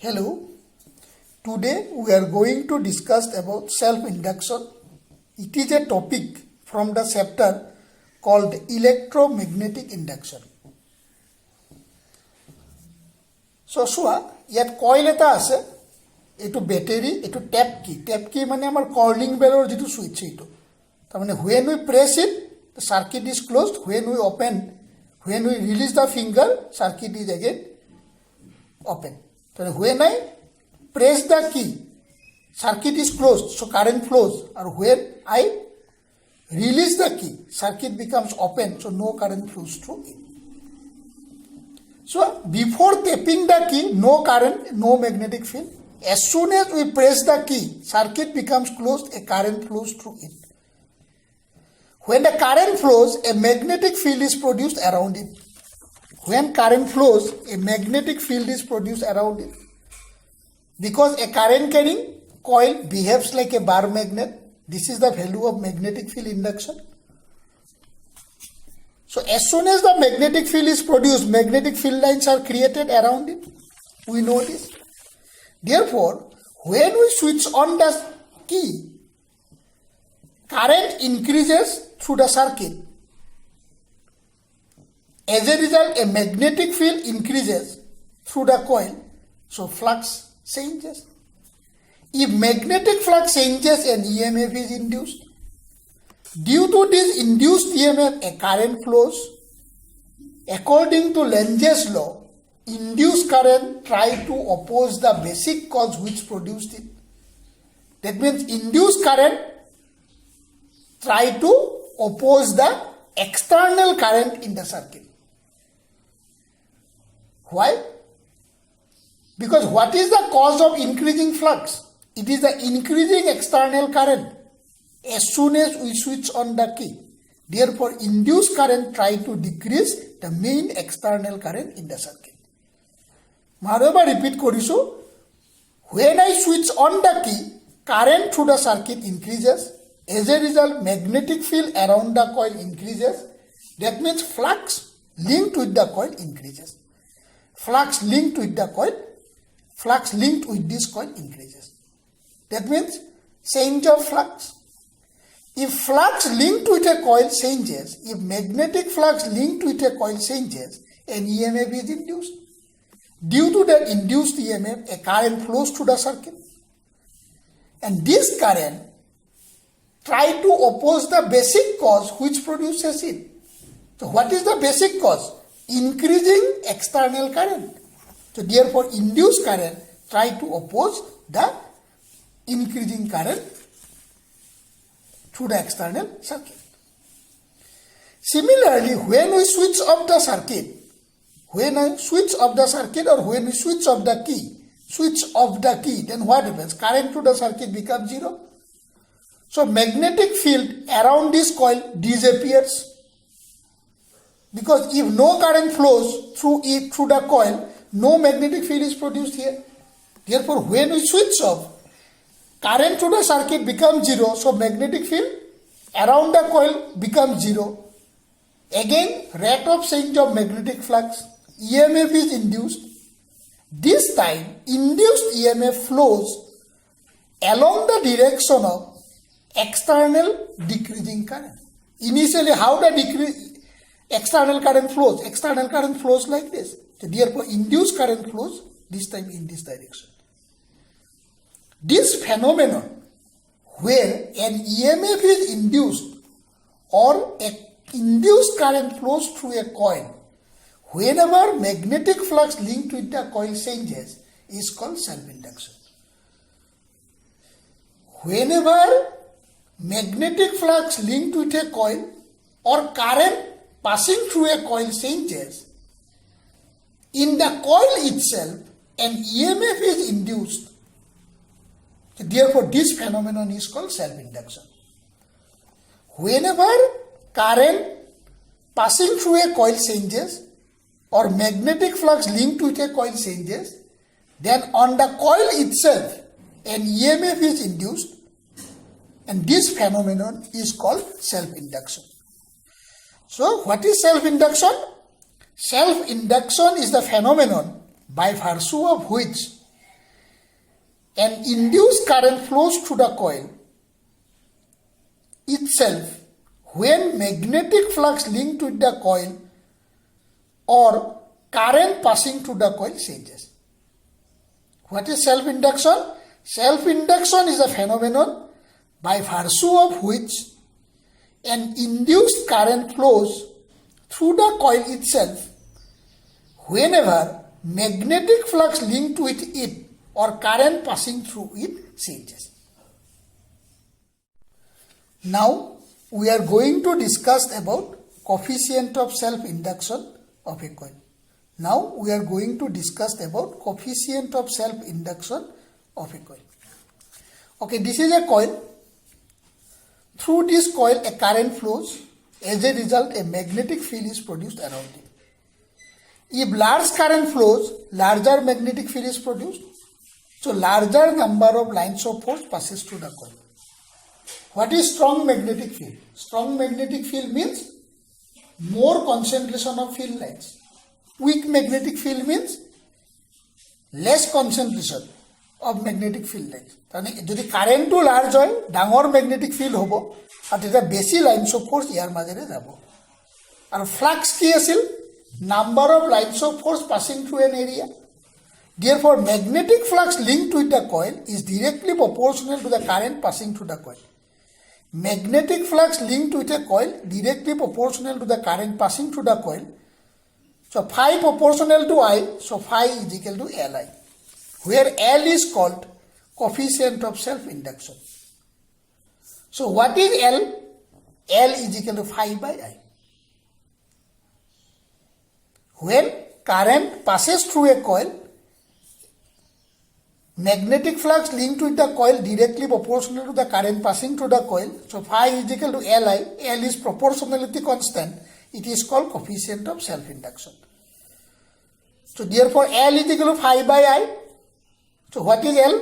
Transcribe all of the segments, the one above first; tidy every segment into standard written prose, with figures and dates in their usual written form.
Hello, today we are going to discuss about self-induction. It is a topic from the chapter called electromagnetic induction. So, ইয়াত coil এটা আছে, এটো battery, এটো tap key মানে আমাৰ calling bell or যেটো switch এটো. তাৰমানে when we press it, the circuit is closed. When we release the finger, circuit is again open. So when I press the key, circuit is closed, so current flows. Or when I release the key, circuit becomes open, so no current flows through it. So before tapping the key, no current, no magnetic field. As soon as we press the key, circuit becomes closed, a current flows through it. When the current flows, a magnetic field is produced around it. When current flows, a magnetic field is produced around it. Because a current carrying coil behaves like a bar magnet, this is the value of magnetic field induction. So as soon as the magnetic field is produced, magnetic field lines are created around it. We know this. Therefore, when we switch on the key, current increases through the circuit. As a result, a magnetic field increases through the coil, so flux changes. If magnetic flux changes, an EMF is induced. Due to this induced EMF, a current flows. According to Lentz's law, induced current tries to oppose the basic cause which produced it. That means induced current tries to oppose the external current in the circuit. Why? Because what is the cause of increasing flux? It is the increasing external current as soon as we switch on the key. Therefore, induced current tries to decrease the main external current in the circuit. Moreover, repeat korisu. When I switch on the key, current through the circuit increases. As a result, magnetic field around the coil increases. That means flux linked with the coil increases. Flux linked with this coil increases. That means change of flux. If flux linked with a coil changes, if magnetic flux linked with a coil changes, an EMF is induced. Due to that induced EMF, a current flows through the circuit. And this current tries to oppose the basic cause which produces it. So what is the basic cause? Increasing external current. So therefore, induced current tries to oppose the increasing current through the external circuit. Similarly, when we switch off the circuit, or when we switch off the key, then what happens? Current through the circuit becomes zero. So magnetic field around this coil disappears. Because if no current flows through the coil, no magnetic field is produced here. Therefore, when we switch off, current through the circuit becomes zero, so magnetic field around the coil becomes zero. Again, rate of change of magnetic flux, EMF is induced. This time, induced EMF flows along the direction of external decreasing current. Initially, how the external current flows? External current flows like this. So therefore, induced current flows this time in this direction. This phenomenon where an EMF is induced or an induced current flows through a coil, whenever magnetic flux linked with the coil changes, is called self-induction. Whenever magnetic flux linked with a coil or current passing through a coil changes, in the coil itself, an EMF is induced. Therefore, this phenomenon is called self-induction. Whenever current passing through a coil changes or magnetic flux linked with a coil changes, then on the coil itself, an EMF is induced, and this phenomenon is called self-induction. So, what is self-induction? Self-induction is the phenomenon by virtue of which an induced current flows through the coil itself when magnetic flux linked with the coil or current passing through the coil changes. What is self-induction? Self-induction is a phenomenon by virtue of which an induced current flows through the coil itself whenever magnetic flux linked with it or current passing through it changes. Now we are going to discuss about coefficient of self-induction of a coil. Now we are going to discuss about coefficient of self-induction of a coil. Okay, this is a coil. Through this coil a current flows. As a result, a magnetic field is produced around it. If large current flows, larger magnetic field is produced. So larger number of lines of force passes through the coil. What is strong magnetic field? Strong magnetic field means more concentration of field lines. Weak magnetic field means less concentration of magnetic field lines. তাহলে যদি কারেন্টটো large হয় ডাঙৰ magnetic field হ'ব আৰু তেতিয়া বেছি lines of force ইয়াৰ মাজেৰে যাব আৰু ফ্লাক্স কি আছিল number of lines of force passing through N area therefore magnetic flux linked with the coil is directly proportional to the current passing through the coil. Magnetic flux linked with a coil directly proportional to the current passing through the coil. So phi proportional to I, so phi is equal to Li, where L is called coefficient of self-induction. So what is L? L is equal to phi by I. When current passes through a coil, magnetic flux linked with the coil directly proportional to the current passing through the coil. So phi is equal to Li. L is proportionality constant. It is called coefficient of self-induction. So therefore L is equal to phi by I. So what is L?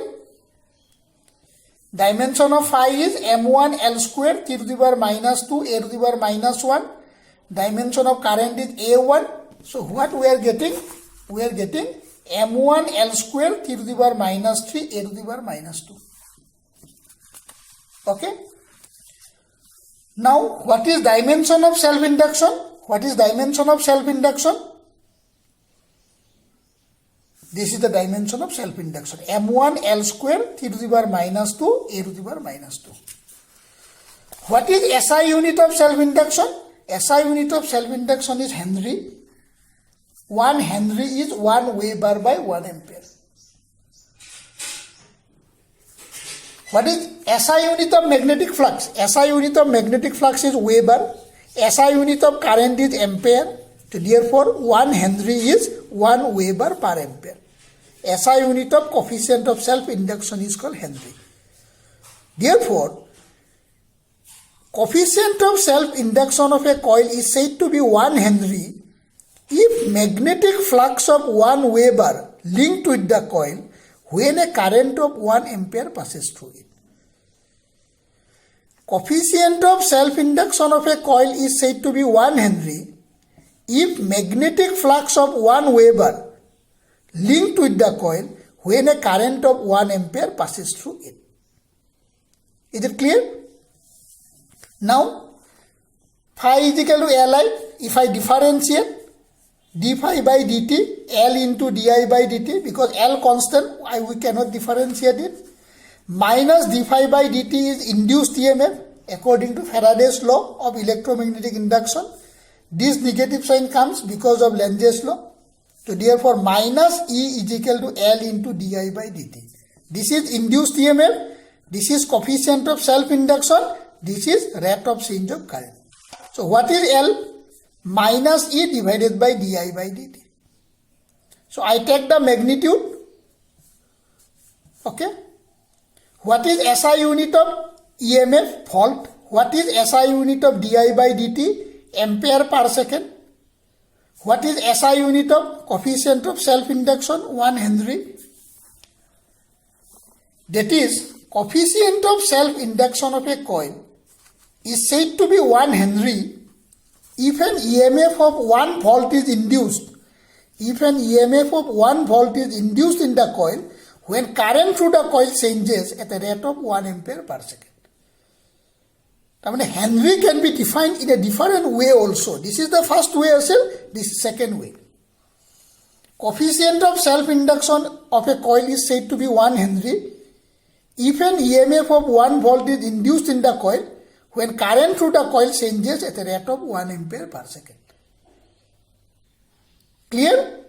Dimension of phi is m1 L square t to the power minus 2 a to the power minus 1. Dimension of current is A1. So what we are getting? We are getting m1 L square t to the power minus 3 a to the power minus 2. Okay. Now what is dimension of self-induction? What is dimension of self-induction? This is the dimension of self-induction. m1 L square t to the power minus 2 a to the power minus 2. What is SI unit of self-induction? SI unit of self-induction is Henry. 1 Henry is 1 Weber by 1 ampere. What is SI unit of magnetic flux? SI unit of magnetic flux is Weber. SI unit of current is ampere. So therefore 1 Henry is 1 Weber per ampere. SI unit of coefficient of self-induction is called Henry. Therefore, coefficient of self-induction of a coil is said to be 1 Henry if magnetic flux of 1 Weber linked with the coil when a current of 1 ampere passes through it. Coefficient of self-induction of a coil is said to be 1 Henry if magnetic flux of 1 Weber linked with the coil when a current of 1 ampere passes through it. Is it clear? Now, phi is equal to Li. If I differentiate d phi by dt, L into di by dt, because L constant, we cannot differentiate it. Minus d phi by dt is induced EMF according to Faraday's law of electromagnetic induction. This negative sign comes because of Lenz's law. So therefore minus E is equal to L into di by dt. This is induced EMF. This is coefficient of self-induction. This is rate of change of current. So what is L? Minus E divided by di by dt. So I take the magnitude. Okay. What is SI unit of EMF? Volt. What is SI unit of di by dt? Ampere per second. What is SI unit of coefficient of self-induction? 1 Henry. That is, coefficient of self-induction of a coil is said to be 1 Henry if an EMF of 1 volt is induced. If an EMF of 1 volt is induced in the coil when current through the coil changes at a rate of 1 ampere per second. Henry can be defined in a different way also. This is the first way also, this is second way. Coefficient of self-induction of a coil is said to be 1 Henry if an EMF of 1 volt is induced in the coil when current through the coil changes at a rate of 1 ampere per second. Clear?